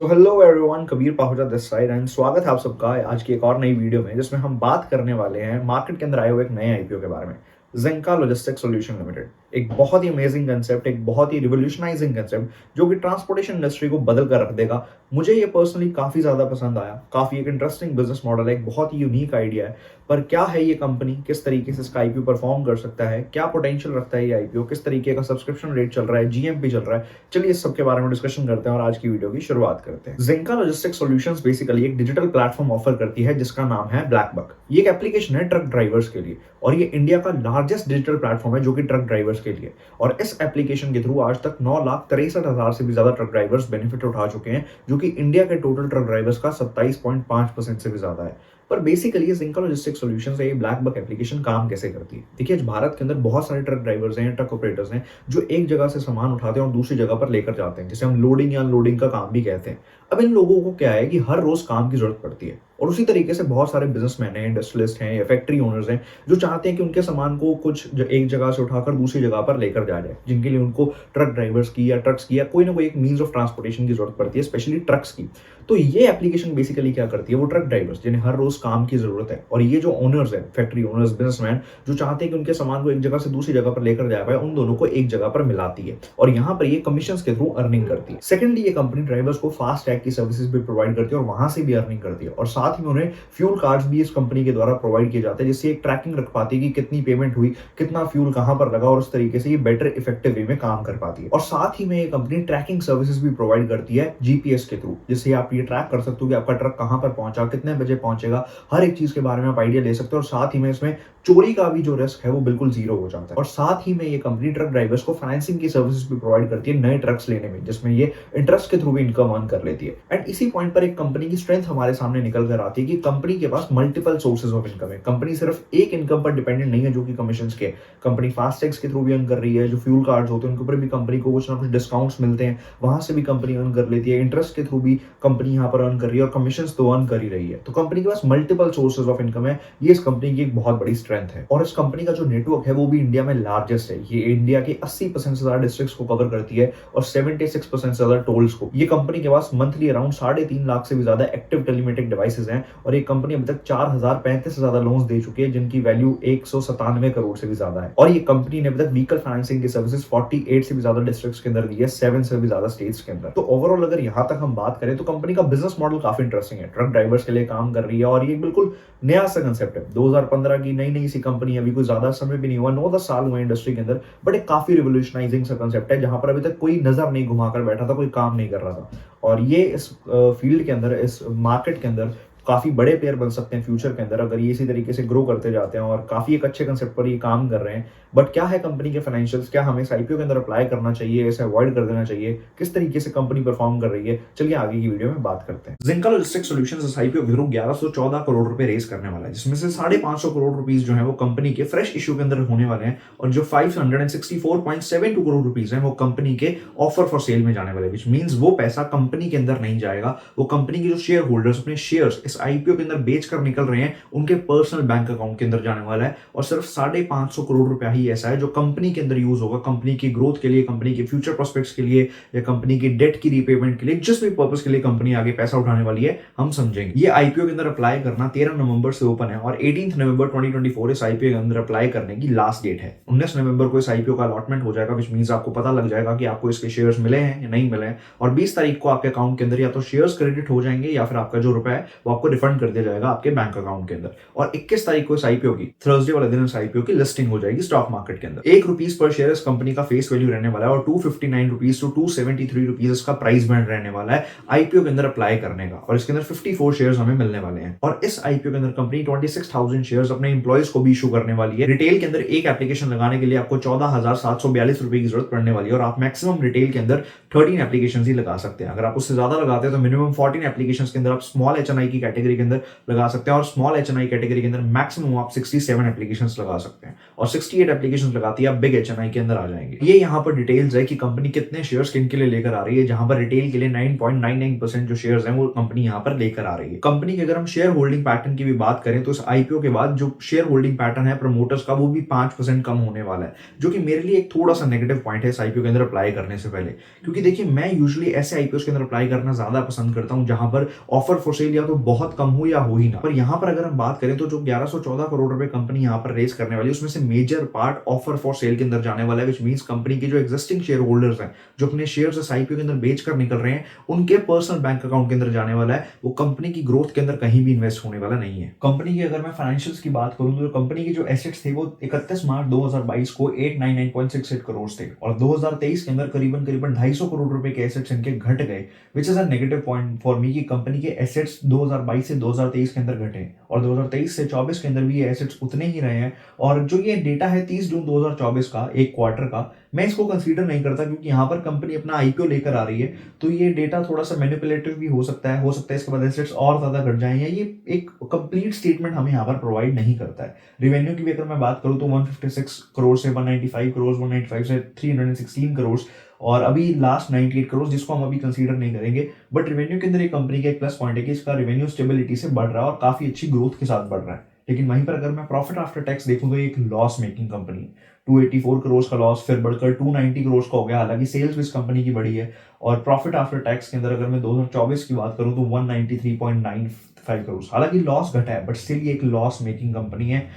तो hello everyone, Kabir Pahuja this side and स्वागत है आप सबका आज की एक और नई वीडियो में, जिसमें हम बात करने वाले हैं मार्केट के अंदर आए हुए एक नए आईपीओ के बारे में। ज़ेंका लॉजिस्टिक्स सॉल्यूशन लिमिटेड एक बहुत ही अमेजिंग कंसेप्ट, एक बहुत ही रिवोल्यूशनाइजिंग कंसेप्ट जो कि ट्रांसपोर्टेशन इंडस्ट्री को बदल कर रख देगा। मुझे ये पर्सनली काफ़ी ज़्यादा पसंद आया। काफ़ी एक इंटरेस्टिंग बिजनेस मॉडल है, एक बहुत ही यूनिक आइडिया है। पर क्या है ये कंपनी, किस तरीके से इसका आईपीओ परफॉर्म कर सकता है, क्या पोटेंशियल रखता है ये आईपीओ, किस तरीके का सब्सक्रिप्शन रेट चल रहा है, जीएमपी चल रहा है। चलिए इस सब के बारे में डिस्कशन करते हैं और आज की वीडियो की शुरुआत करते हैं। ज़ेंका लॉजिस्टिक्स सॉल्यूशंस बेसिकली एक डिजिटल प्लेटफॉर्म ऑफर करती है जिसका नाम है ब्लैकबक। ये एक एप्लीकेशन है ट्रक ड्राइवर्स के लिए और ये इंडिया का लार्जेस्ट डिजिटल प्लेटफॉर्म है जो कि ट्रक ड्राइवर्स के लिए। और इस एप्लीकेशन के थ्रू आज तक 9,63,000 से भी ज्यादा ट्रक ड्राइवर्स बेनिफिट उठा चुके हैं, जो कि इंडिया के टोटल ट्रक ड्राइवर्स का 27.5% से भी ज्यादा है। पर बेसिकली ये ज़ेंका लॉजिस्टिक्स सॉल्यूशंस है, ये ब्लैकबक एप्लीकेशन काम कैसे करती है? देखिए, आज भारत के अंदर बहुत सारे ट्रक ड्राइवर्स हैं, ट्रक ऑपरेटर्स हैं जो एक जगह से सामान उठाते हैं और दूसरी जगह पर लेकर जाते हैं, जिसे हम लोडिंग या अनलोडिंग का काम भी कहते हैं। अब इन लोगों को क्या है कि हर रोज काम की जरूरत पड़ती है और उसी तरीके से बहुत सारे बिजनेसमैन हैं, इंडस्ट्रियलिस्ट हैं या फैक्ट्री ओनर्स हैं जो चाहते हैं कि उनके सामान को एक जगह से उठाकर दूसरी जगह पर लेकर जाया जाए, जिनके लिए उनको ट्रक ड्राइवर्स की या ट्रक्स की या कोई ना कोई एक मीन्स ऑफ ट्रांसपोर्टेशन की जरूरत पड़ती है, स्पेशली ट्रक्स की। तो ये एप्लीकेशन बेसिकली क्या करती है, वो ट्रक ड्राइवर्स जिन्हें हर रोज काम की जरूरत है और ये जो ओनर्स है, फैक्ट्री ओनर्स, बिजनेसमैन जो चाहते हैं कि उनके सामान को एक जगह से दूसरी जगह पर लेकर जाया पाए, उन दोनों को एक जगह पर मिलाती है और यहाँ पर ये कमीशन के थ्रू अर्निंग करती है। सेकेंडली, ये कंपनी ड्राइवर्स को फास्ट टैग की सर्विसेज भी प्रोवाइड करती है और वहां से भी अर्निंग करती है और साथ ही उन्हें फ्यूल कार्ड्स भी इस कंपनी के द्वारा प्रोवाइड किए जाते हैं, जिससे एक ट्रैकिंग रख पाती है कि कितनी पेमेंट हुई, कितना फ्यूल कहां पर लगा और उस तरीके से ये बेटर इफेक्टिव वे में काम कर पाती है। और साथ ही में ये कंपनी ट्रैकिंग सर्विसेज भी प्रोवाइड करती है जीपीएस के थ्रू, जिससे आप ये ट्रैक कर सकते हो कि आपका ट्रक कहां पर पहुंचा, कितने बजे पहुंचेगा, हर एक चीज के बारे में आप आइडिया ले सकते हो। और साथ ही में इसमें चोरी का भी जो रिस्क है वो बिल्कुल जीरो हो जाता है। और साथ ही में ये कंपनी ट्रक ड्राइवर्स को फाइनेंसिंग की सर्विसेज भी प्रोवाइड करती है नए ट्रक्स लेने में, जिसमें ये इंटरेस्ट के थ्रू भी इनकम अर्न कर लेती है। एंड इसी पॉइंट पर एक कंपनी की स्ट्रेंथ हमारे सामने निकल कर आती है कि कंपनी के पास मल्टीपल सोर्सेज ऑफ इनकम है। कंपनी सिर्फ एक इनकम पर डिपेंडेंट नहीं है जो कि कमीशन के। कंपनी फास्ट टैग्स के थ्रू भी अर्न कर रही है, जो फ्यूल कार्ड्स होते हैं उनके ऊपर भी कंपनी को कुछ ना कुछ डिस्काउंट्स मिलते हैं, वहां से भी कंपनी अर्न कर लेती है। इंटरेस्ट के थ्रू भी कंपनी यहाँ पर अर्न कर रही है और कमीशन तो अर्न कर ही रही है। तो कंपनी के पास मल्टीपल सोर्सेज ऑफ इनकम है, ये इस कंपनी की एक बहुत बड़ी स्ट्रेंथ है। और इस कंपनी का जो नेटवर्क है वो भी इंडिया में लार्जेस्ट है। ये इंडिया के 80% से ज्यादा डिस्ट्रिक्ट्स को कवर करती है और 76% से ज्यादा टोल्स को। ये कंपनी के पास मंथली अराउंड 3.5 लाख से भी ज्यादा एक्टिव टेलीमेटिक डिवाइसेज हैं और ये कंपनी अभी तक 4,035 से ज्यादा लोन्स दे चुकी है, जिनकी वैल्यू 197 करोड़ से भी ज्यादा है। और ये कंपनी ने अभी तक व्हीकल फाइनेंसिंग की सर्विसेज 48 से भी ज्यादा डिस्ट्रिक्ट्स के अंदर दी है, 7 से भी ज्यादा स्टेट्स के अंदर। तो ओवरऑल अगर यहाँ तक हम बात करें तो कंपनी का बिजनेस मॉडल काफी इंटरेस्टिंग है, ट्रक ड्राइवर्स के लिए काम कर रही है और ये बिल्कुल नया सा कंसेप्ट है। 2015 की नई सी कंपनी, अभी कोई ज्यादा समय भी नहीं हुआ, 9-10 साल हुए इंडस्ट्री के अंदर, बट एक काफी रिवोल्यूशनाइजिंग सा कंसेप्ट है जहां पर अभी तक कोई नजर नहीं घुमाकर बैठा था, कोई काम नहीं कर रहा था। और ये इस फील्ड के अंदर, इस मार्केट के अंदर काफी बड़े प्लेयर बन सकते हैं फ्यूचर के अंदर अगर ये इसी तरीके से ग्रो करते जाते हैं और काफी एक अच्छे कंसेप्ट पर ये काम कर रहे हैं। बट क्या है कंपनी के फाइनेंशियल्स, क्या हमें इस आईपीओ के अंदर अप्लाई करना चाहिए, इसे अवॉइड कर देना चाहिए, किस तरीके से कंपनी परफॉर्म कर रही है, चलिए आगे की वीडियो में बात करते हैं। ज़ेंका लॉजिस्टिक्स सॉल्यूशंस इस आईपीओ के थ्रू 1114 करोड़ रुपए रेज करने वाला है, जिसमें से 550 करोड़ रुपीस जो है वो कंपनी के फ्रेश इश्यू के अंदर होने वाले हैं और जो 564.72 करोड़ रुपीस है वो कंपनी के ऑफर फॉर सेल में जाने वाले, विच मींस वो पैसा कंपनी के अंदर नहीं जाएगा, वो कंपनी के जो शेयर होल्डर्स अपने शेयर्स इस आईपीओ के अंदर बेच कर निकल रहे हैं उनके पर्सनल बैंक अकाउंट के अंदर जाने वाला है। और सिर्फ 550 करोड़ रुपया ही ऐसा है जो कंपनी के अंदर यूज होगा, कंपनी की ग्रोथ के लिए, कंपनी के फ्यूचर प्रोस्पेक्ट्स के लिए या कंपनी की डेट की रीपेमेंट के लिए, जिस भी पर्पस के लिए कंपनी आगे पैसा उठाने वाली है हम समझेंगे। ये आईपीओ के अंदर अप्लाई करना 13 नवंबर से ओपन है और 18 नवंबर 2024 इस आईपीओ के अंदर अप्लाई करने की लास्ट डेट है। 19 नवंबर को इस आईपीओ का अलॉटमेंट हो जाएगा, विच मींस आपको पता लग जाएगा कि आपको इसके शेयर्स मिले हैं या नहीं मिले हैं। और 20 तारीख को आपके अकाउंट के अंदर या तो शेयर्स क्रेडिट हो जाएंगे या फिर आपका जो रुपया है वो आपको रिफंड कर दिया जाएगा आपके बैंक अकाउंट के अंदर। और 21 तारीख को इस आईपीओ की, थर्सडे वाले दिन इस आईपीओ की लिस्टिंग हो जाएगी स्टॉक मार्केट के अंदर। ₹1 पर शेयर इस कंपनी का फेस वैल्यू रहने वाला है और 259 रुपीज टू 273 रुपीज इसका प्राइस बैंड रहने वाला है आईपीओ के अंदर अप्लाई करने का। और इसके अंदर 54 शेयर्स हमें मिलने वाले हैं। और इस आईपीओ के अंदर कंपनी 26,000 शेयर्स अपने एम्प्लॉइज को भी इशू करने वाली है। रिटेल के अंदर एक एप्लीकेशन लगाने के लिए आपको 14,742 रुपए की जरूरत पड़ने वाली है और आप मैक्सिमम रिटेल के अंदर 13 एप्लीकेशन ही लगा सकते हैं। अगर आप उससे ज्यादा लगाते हैं तो मिनिमम 14 एप्लीकेशन के अंदर आप स्मॉल एचएनआई की कैटेगरी के अंदर लगा सकते हैं और स्मॉल एचएनआई कैटेगरी के अंदर मैक्सिमम आप 67 एप्लीकेशंस लगा सकते हैं। और 68 एप्लीकेशन लगाती है, आप बिग HNI के अंदर आ जाएंगे। ये यहाँ पर डिटेल्स है कि कंपनी कितने शेयर्स किन के लिए लेकर आ रही है, जहां पर रिटेल के लिए 9.99% जो शेयर्स हैं वो कंपनी यहाँ पर लेकर आ रही है। कंपनी की अगर हम शेयर होल्डिंग पैटर्न की भी बात करें तो इस IPO के बाद जो शेयर होल्डिंग पैटर्न है प्रमोटर्स का वो भी 5% कम होने वाला है, जो कि मेरे लिए एक थोड़ा सा नेगेटिव पॉइंट है इस IPO के अंदर अप्लाई करने से पहले। क्योंकि देखिए मैं यूजुअली ऐसे IPOs के अंदर अप्लाई करना ज्यादा पसंद करता हूं जहां पर ऑफर फॉर सेल या तो बहुत कम हो या हो ही ना। पर यहाँ पर अगर हम बात करें तो जो 1114 करोड़ रुपए कंपनी यहाँ पर रेस करने वाली है उसमें से major part offer for sale के अंदर जाने वाला है, विच मींस कंपनी के जो एग्जिस्टिंग शेयर होल्डर्स हैं जो अपने शेयर्स इस IPO के अंदर बेच कर निकल रहे हैं उनके पर्सनल बैंक अकाउंट के अंदर जाने वाला है। वो कंपनी की ग्रोथ के अंदर कहीं भी इन्वेस्ट होने वाला नहीं है। कंपनी की अगर मैं फाइनेंशियल्स की बात करूं तो कंपनी के जो एसेट्स थे वो 31 मार्च 2022 को 899.68 करोड़ थे और 2023 के अंदर करीबन 250 करोड़ रुपए के एसेट्स इनके घट गए, which is a negative point for me कि कंपनी के एसेट्स 2022 से 2023 के अंदर घटे और 2023 से 24 के अंदर भी ये एसेट्स उतने ही रहे हैं। और जो ये डेटा है 30 जून 2024 का, एक क्वार्टर का, मैं इसको कंसीडर नहीं करता क्योंकि यहाँ पर कंपनी अपना IPO लेकर आ रही है, तो ये डेटा थोड़ा सा मैनिपुलेटिव भी हो सकता है इसके बाद एसेट्स और ज्यादा घट जाएं, या ये एक कंप्लीट स्टेटमेंट हमें यहाँ पर प्रोवाइड नहीं करता है। रेवेन्यू की भी अगर मैं बात करूँ तो 156 करोड़ से 195 करोड़, 195 से 316 करोड़ और अभी लास्ट 98 करोड़, जिसको हम अभी कंसीडर नहीं करेंगे। बट रेवेन्यू के अंदर एक कंपनी का एक प्लस पॉइंट है कि इसका रेवेन्यू स्टेबिलिटी से बढ़ रहा है और काफी अच्छी ग्रोथ के साथ बढ़ रहा है। लेकिन वहीं पर अगर मैं प्रॉफिट आफ्टर टैक्स देखूं तो एक लॉस मेकिंग कंपनी है। 284 करोड़ का लॉस फिर बढ़कर 290 करोड़ का हो गया। हालांकि सेल्स भी इस कंपनी की बढ़ी है और प्रॉफिट आफ्टर टैक्स के अंदर अगर मैं 2024 की बात करूं तो 193.95 करोड़, हालांकि लॉस घटा है बट स्टिल ये एक लॉस मेकिंग कंपनी है।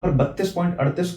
और 32.38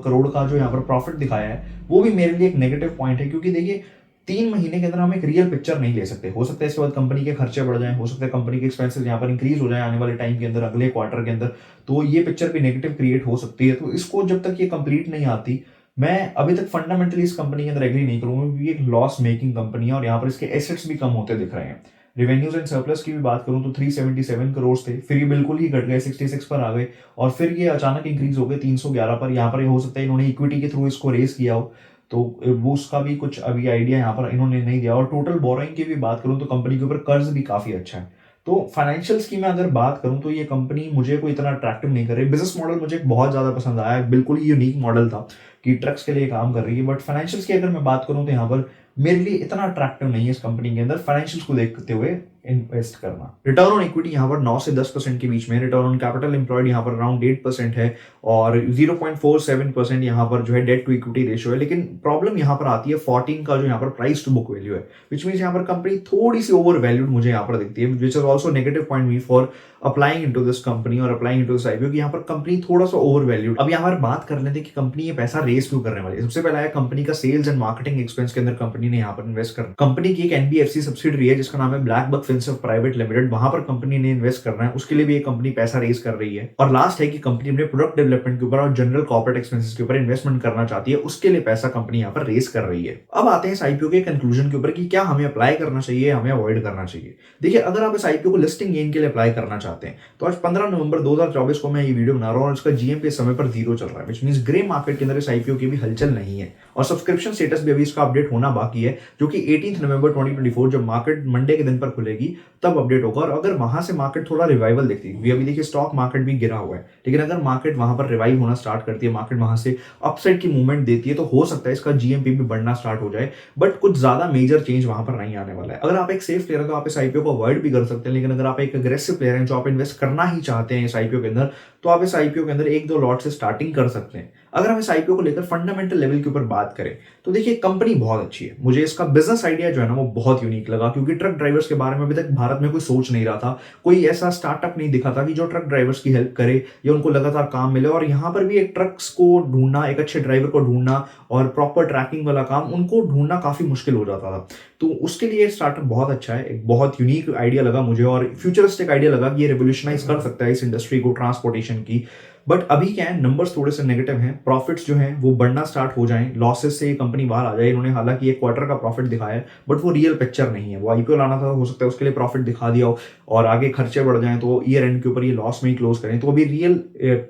करोड़ का जो यहाँ पर प्रॉफिट दिखाया है वो भी मेरे लिए एक नेगेटिव पॉइंट है, क्योंकि देखिए 3 महीने के अंदर हम एक रियल पिक्चर नहीं ले सकते। हो सकता है इसके बाद कंपनी के खर्चे बढ़ जाएं, हो सकता है कंपनी के एक्सपेंसेस यहाँ पर इंक्रीज हो जाए आने वाले टाइम के अंदर, अगले क्वार्टर के अंदर, तो ये पिक्चर भी नेगेटिव क्रिएट हो सकती है। तो इसको जब तक ये कंप्लीट नहीं आती, मैं अभी तक फंडामेंटली इस कंपनी के अंदर एग्री नहीं करूंगा क्योंकि एक लॉस मेकिंग कंपनी है और यहाँ पर इसके एसेट्स भी कम होते दिख रहे हैं। रेवेन्यूज एंड सरप्लस की भी बात करूं तो 377 करोड़ थे, फिर ये बिल्कुल ही घट गए 66 पर आ गए और फिर ये अचानक इंक्रीज हो गए 311 पर। यहाँ पर ये हो सकता है इन्होंने इक्विटी के थ्रू इसको रेस किया हो, तो वो उसका भी कुछ अभी आइडिया यहाँ पर इन्होंने नहीं दिया। और टोटल बोरोइंग की भी बात करूं तो कंपनी के ऊपर कर्ज भी काफी अच्छा है। तो फाइनेंशियल्स की मैं अगर बात करूं तो ये कंपनी मुझे कोई इतना अट्रैक्टिव नहीं कर रही। बिजनेस मॉडल मुझे बहुत ज्यादा पसंद आया, बिल्कुल ही यूनिक मॉडल था कि ट्रक्स के लिए काम कर रही है, बट फाइनेंशियल्स की अगर मैं बात करूं तो यहाँ पर मेरे लिए इतना अट्रैक्टिव नहीं है इस कंपनी के अंदर फाइनेंशियल्स को देखते हुए इन्वेस्ट करना। रिटर्न ऑन इक्विटी यहाँ पर 9 से 10% के बीच में, रिटर्न ऑन कैपिटल एम्प्लॉयड यहाँ पर अराउंड 8% है और 0.47% यहाँ पर जो है डेट टू इक्विटी रेशियो है। लेकिन प्रॉब्लम यहाँ पर आती है 14 का जो यहाँ पर प्राइस टू बुक वैल्यू है, विच मीन्स यहाँ पर कंपनी थोड़ी सी ओवर वैल्यूड मुझे यहाँ पर दिखती है, which is also negative point me for applying into this company और अप्लाइंग इनटू दिस IPO कि यहाँ पर कंपनी थोड़ा सा ओवर वैल्यूड। अब यहाँ पर बात कर लेते हैं कि कंपनी ये पैसा रेस क्यों करने वाली है। सबसे पहला है कंपनी का सेल्स एंड मार्केटिंग एक्सपेंस के अंदर कंपनी ने यहाँ पर इन्वेस्ट करना। कंपनी की एक NBFC सब्सिडरी है जिसका नाम है ब्लैकबक फिनसर्व प्राइवेट लिमिटेड, वहां पर कंपनी ने इन्वेस्ट करना है, उसके लिए भी एक कंपनी पैसा रेस कर रही है। और लास्ट है कि कंपनी अपने प्रोडक्ट डेवलपमेंट के ऊपर और जनरल कॉर्पोरेट एक्सपेंसेस के ऊपर इन्वेस्टमेंट करना चाहती है, उसके लिए पैसा कंपनी यहाँ पर रेस कर रही है। अब आते हैं इस IPO के कंक्लूजन के ऊपर कि क्या हमें अप्लाई करना चाहिए, हमें अवॉइड करना चाहिए। देखिए अगर आप इस IPO को लिस्टिंग गेन के लिए अप्लाई करना चाहते हैं तो आज 15 नवंबर 2024 को मैं ये वीडियो बना रहा हूँ और इसका GMP इस समय पर 0 चल रहा है, विच मींस ग्रे मार्केट के अंदर इस IPO की भी हलचल नहीं है और सब्सक्रिप्शन स्टेटस भी अभी इसका अपडेट होना बाकी है, जो कि 18 नवंबर 2024 जब मार्केट मंडे के दिन पर खुलेगी तब अपडेट होगा। और अगर वहां से मार्केट थोड़ा रिवाइवल देखती है, अभी देखिए स्टॉक मार्केट भी गिरा हुआ है, लेकिन अगर मार्केट वहां पर रिवाइव होना स्टार्ट करती है, मार्केट वहां से अपसाइड की मूवमेंट देती है, तो हो सकता है इसका GMP भी बढ़ना स्टार्ट हो जाए, बट कुछ ज्यादा मेजर चेंज वहां पर नहीं आने वाला है। अगर आप एक सेफ प्लेयर है तो आप इस IPO को अवॉइड भी कर सकते हैं, लेकिन अगर आप एक अग्रेसिव प्लेयर हैं जो आप इन्वेस्ट करना ही चाहते हैं इस IPO के अंदर, तो आप इस IPO के अंदर 1-2 लॉट से स्टार्टिंग कर सकते हैं। अगर हम इस IPO को लेकर फंडामेंटल लेवल के ऊपर बात करें तो देखिए कंपनी बहुत अच्छी है, मुझे इसका बिजनेस आइडिया जो है ना वो बहुत यूनिक लगा, क्योंकि ट्रक ड्राइवर्स के बारे में अभी तक भारत में कोई सोच नहीं रहा था, कोई ऐसा स्टार्टअप नहीं दिखा था कि जो ट्रक ड्राइवर्स की हेल्प करे या उनको लगातार काम मिले। और यहाँ पर भी एक ट्रक्स को ढूंढना, एक अच्छे ड्राइवर को ढूंढना और प्रॉपर ट्रैकिंग वाला काम उनको ढूंढना काफी मुश्किल हो जाता था, तो उसके लिए स्टार्टअप बहुत अच्छा है, एक बहुत यूनिक आइडिया लगा मुझे और फ्यूचरिस्टिक आइडिया लगा कि ये रेवोल्यूशनाइज कर सकता है इस इंडस्ट्री को, ट्रांसपोर्टेशन की। बट अभी क्या है, नंबर्स थोड़े से नेगेटिव हैं, प्रॉफिट्स जो हैं वो बढ़ना स्टार्ट हो जाएं, लॉसेस से ये कंपनी बाहर आ जाए। इन्होंने हालांकि एक क्वार्टर का प्रॉफिट दिखाया है बट वो रियल पिक्चर नहीं है, वो IPO लाना था, हो सकता है उसके लिए प्रॉफिट दिखा दिया हो और आगे खर्चे बढ़ जाएं तो ईयर एंड के ऊपर ये लॉस में ही क्लोज करें। तो अभी रियल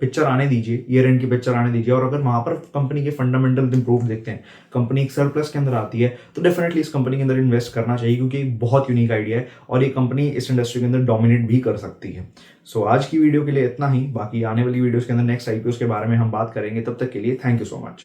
पिक्चर आने दीजिए, ईयर एंड की पिक्चर आने दीजिए, और अगर वहां पर कंपनी के फंडामेंटल इंप्रूव देखते हैं, कंपनी एक सरप्लस के अंदर आती है, तो डेफिनेटली इस कंपनी के अंदर इन्वेस्ट करना चाहिए, क्योंकि बहुत यूनिक आइडिया है और ये कंपनी इस इंडस्ट्री के अंदर डोमिनेट भी कर सकती है। सो आज की वीडियो के लिए इतना ही, बाकी आने वाली वीडियो के अंदर नेक्स्ट आईपीओ के बारे में हम बात करेंगे। तब तक के लिए थैंक यू सो मच।